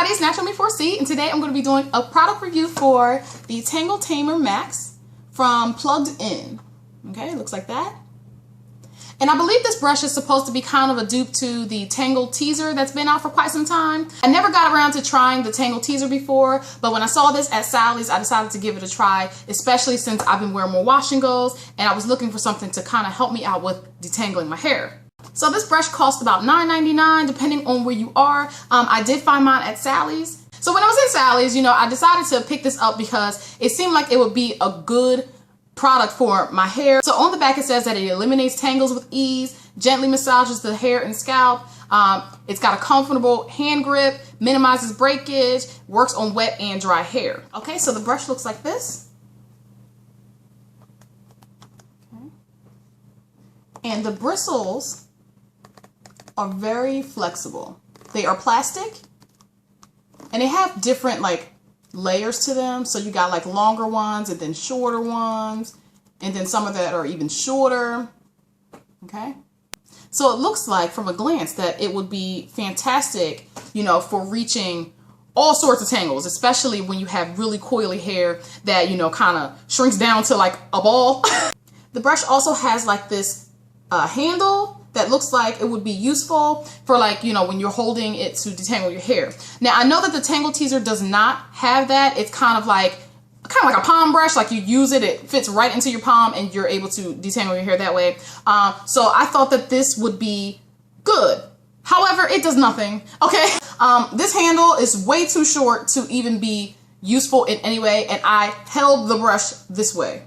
everybody, it's NaturalMe4C, and today I'm going to be doing a product review for the Tangle Tamer Max from Plugged In. Okay, it looks like that. And I believe this brush is supposed to be kind of a dupe to the Tangle Teaser that's been out for quite some time. I never got around to trying the Tangle Teaser before, but when I saw this at Sally's, I decided to give it a try, especially since I've been wearing more wash and goes, and I was looking for something to kind of help me out with detangling my hair. So this brush cost about $9.99 depending on where you are. I did find mine at Sally's. So when I was at Sally's, I decided to pick this up because it seemed like it would be a good product for my hair. So on the back it says that it eliminates tangles with ease, gently massages the hair and scalp. It's got a comfortable hand grip, minimizes breakage, works on wet and dry hair. Okay, so the brush looks like this. Okay. And the bristles are very flexible. They are plastic and they have different layers to them. So you got longer ones and then shorter ones and then some of that are even shorter. Okay. So it looks like from a glance that it would be fantastic, for reaching all sorts of tangles, especially when you have really coily hair that, kind of shrinks down to a ball. The brush also has this handle that looks like it would be useful for when you're holding it to detangle your hair. Now I know that the Tangle Teaser does not have that. It's kind of like a palm brush. You use it, it fits right into your palm and you're able to detangle your hair that way. So I thought that this would be good. However, it does nothing. Okay. This handle is way too short to even be useful in any way, and I held the brush this way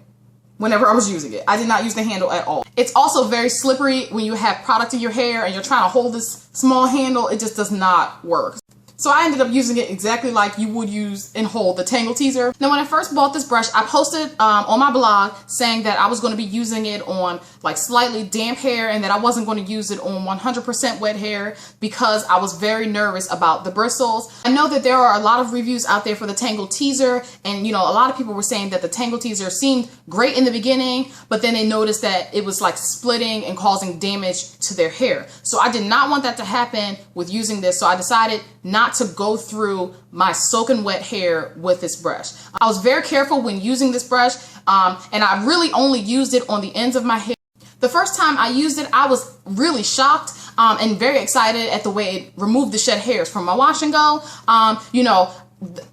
whenever I was using it. I did not use the handle at all. It's also very slippery when you have product in your hair and you're trying to hold this small handle. It just does not work. So I ended up using it exactly like you would use and hold the Tangle Teaser. Now when I first bought this brush, I posted on my blog saying that I was going to be using it on slightly damp hair and that I wasn't going to use it on 100% wet hair because I was very nervous about the bristles. I know that there are a lot of reviews out there for the Tangle Teaser, and a lot of people were saying that the Tangle Teaser seemed great in the beginning, but then they noticed that it was splitting and causing damage to their hair. So I did not want that to happen with using this, so I decided not to go through my soaking wet hair with this brush. I was very careful when using this brush, and I really only used it on the ends of my hair. The first time I used it, I was really shocked and very excited at the way it removed the shed hairs from my wash and go.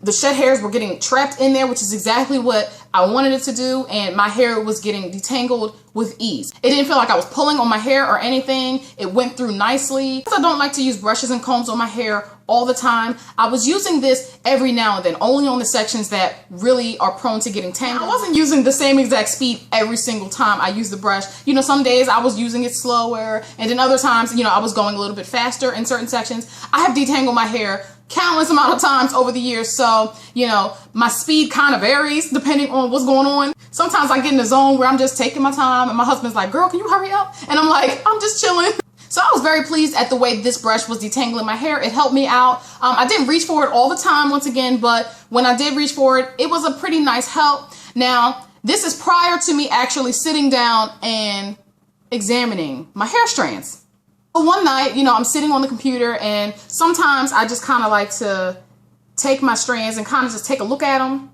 The shed hairs were getting trapped in there, which is exactly what I wanted it to do, and my hair was getting detangled with ease. It didn't feel like I was pulling on my hair or anything. It went through nicely. I don't like to use brushes and combs on my hair all the time. I was using this every now and then, only on the sections that really are prone to getting tangled. I wasn't using the same exact speed every single time I used the brush. Some days I was using it slower, and then other times, I was going a little bit faster in certain sections. I have detangled my hair countless amount of times over the years, so my speed kind of varies depending on what's going on. Sometimes I get in the zone where I'm just taking my time and my husband's like, girl, can you hurry up? And I'm like, I'm just chilling. So I was very pleased at the way this brush was detangling my hair. It helped me out. I didn't reach for it all the time once again, but when I did reach for it, it was a pretty nice help. Now, this is prior to me actually sitting down and examining my hair strands. One night, I'm sitting on the computer, and sometimes I just kind of like to take my strands and kind of just take a look at them.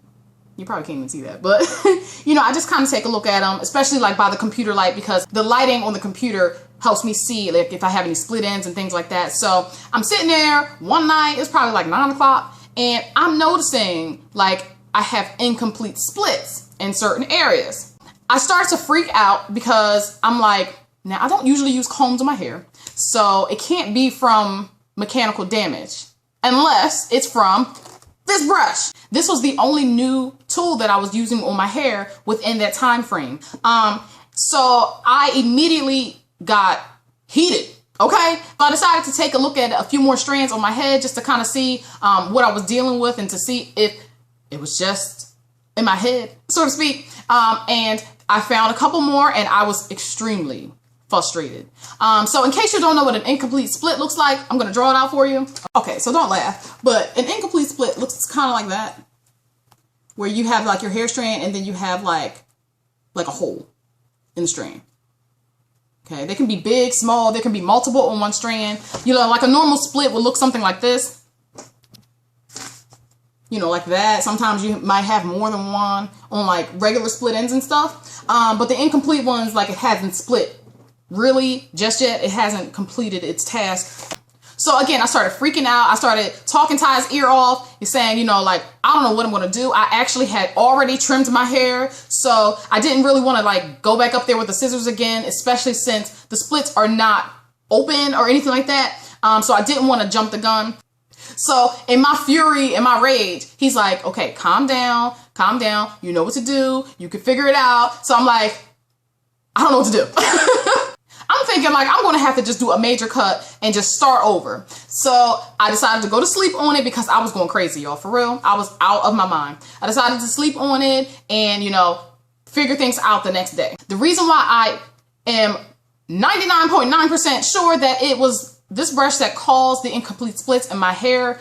You probably can't even see that, but I just kind of take a look at them, especially by the computer light, because the lighting on the computer helps me see if I have any split ends and things like that. So I'm sitting there one night, it's probably 9 o'clock, and I'm noticing I have incomplete splits in certain areas. I start to freak out because I'm like, now I don't usually use combs on my hair, so it can't be from mechanical damage unless it's from this brush. This was the only new tool that I was using on my hair within that time frame. So I immediately got heated. Okay, so I decided to take a look at a few more strands on my head just to kind of see what I was dealing with and to see if it was just in my head, so to speak. And I found a couple more, and I was extremely frustrated. So in case you don't know what an incomplete split looks like, I'm going to draw it out for you. Okay, so don't laugh, but an incomplete split looks kind of like that, where you have your hair strand and then you have like a hole in the strand. Okay, they can be big, small, there can be multiple on one strand. Like a normal split would look something like this. you know, like that. Sometimes you might have more than one on like regular split ends and stuff. But the incomplete ones, like, it hasn't split really just yet. It hasn't completed its task. So again, I started freaking out. I started talking Ty's ear off. He's saying, you know, like, I don't know what I'm going to do. I actually had already trimmed my hair. So I didn't really want to like go back up there with the scissors again, especially since the splits are not open or anything like that. So I didn't want to jump the gun. So in my fury, in my rage, he's like, okay, calm down, calm down. You know what to do. You can figure it out. So I'm like, I don't know what to do. I'm thinking like I'm going to have to just do a major cut and just start over. So I decided to go to sleep on it because I was going crazy, y'all. For real. I was out of my mind. I decided to sleep on it and, you know, figure things out the next day. The reason why I am 99.9% sure that it was this brush that caused the incomplete splits in my hair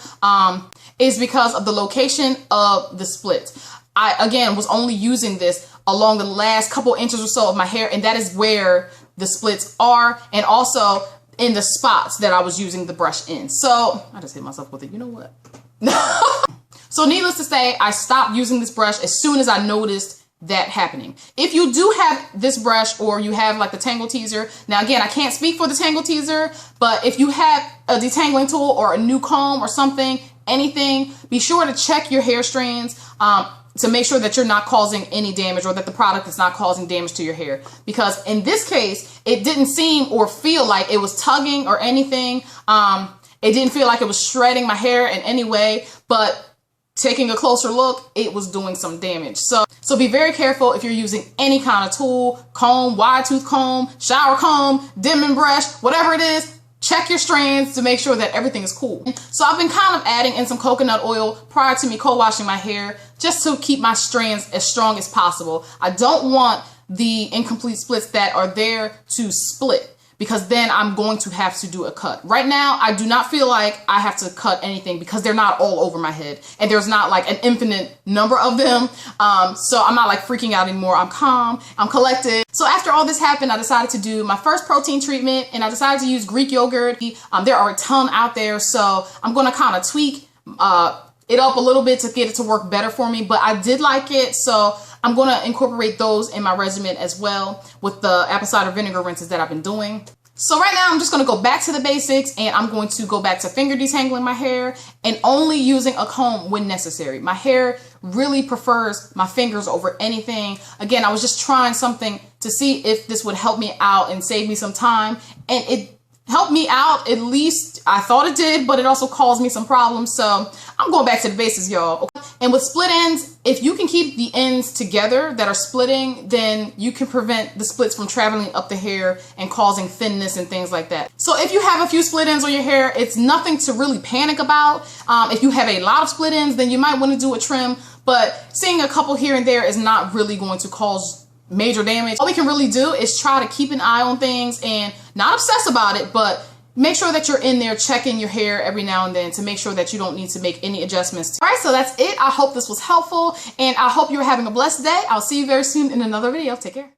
is because of the location of the splits. I, again, was only using this along the last couple inches or so of my hair, and that is where the splits are, and also in the spots that I was using the brush in. So I just hit myself with it. You know what? So needless to say, I stopped using this brush as soon as I noticed that happening. If you do have this brush or you have like the Tangle Teaser, now again, I can't speak for the Tangle Teaser, but if you have a detangling tool or a new comb or something, anything, be sure to check your hair strands to make sure that you're not causing any damage or that the product is not causing damage to your hair. Because in this case, it didn't seem or feel like it was tugging or anything. It didn't feel like it was shredding my hair in any way, but taking a closer look, it was doing some damage. So be very careful if you're using any kind of tool, comb, wide tooth comb, shower comb, dimming brush, whatever it is. Check your strands to make sure that everything is cool. So I've been kind of adding in some coconut oil prior to me co-washing my hair just to keep my strands as strong as possible. I don't want the incomplete splits that are there to split, because then I'm going to have to do a cut. Right now, I do not feel like I have to cut anything because they're not all over my head and there's not like an infinite number of them. So I'm not like freaking out anymore. I'm calm, I'm collected. So after all this happened, I decided to do my first protein treatment, and I decided to use Greek yogurt. There are a ton out there, so I'm gonna kind of tweak it up a little bit to get it to work better for me, but I did like it, so I'm going to incorporate those in my regimen as well with the apple cider vinegar rinses that I've been doing. So right now I'm just going to go back to the basics, and I'm going to go back to finger detangling my hair and only using a comb when necessary. My hair really prefers my fingers over anything. Again, I was just trying something to see if this would help me out and save me some time, and it helped me out, at least I thought it did, but it also caused me some problems. So I'm going back to the basics, y'all. And with split ends, if you can keep the ends together that are splitting, then you can prevent the splits from traveling up the hair and causing thinness and things like that. So if you have a few split ends on your hair, it's nothing to really panic about. If you have a lot of split ends, then you might want to do a trim, but seeing a couple here and there is not really going to cause major damage. All we can really do is try to keep an eye on things and not obsess about it, but make sure that you're in there checking your hair every now and then to make sure that you don't need to make any adjustments. All right, so that's it. I hope this was helpful, and I hope you're having a blessed day. I'll see you very soon in another video. Take care.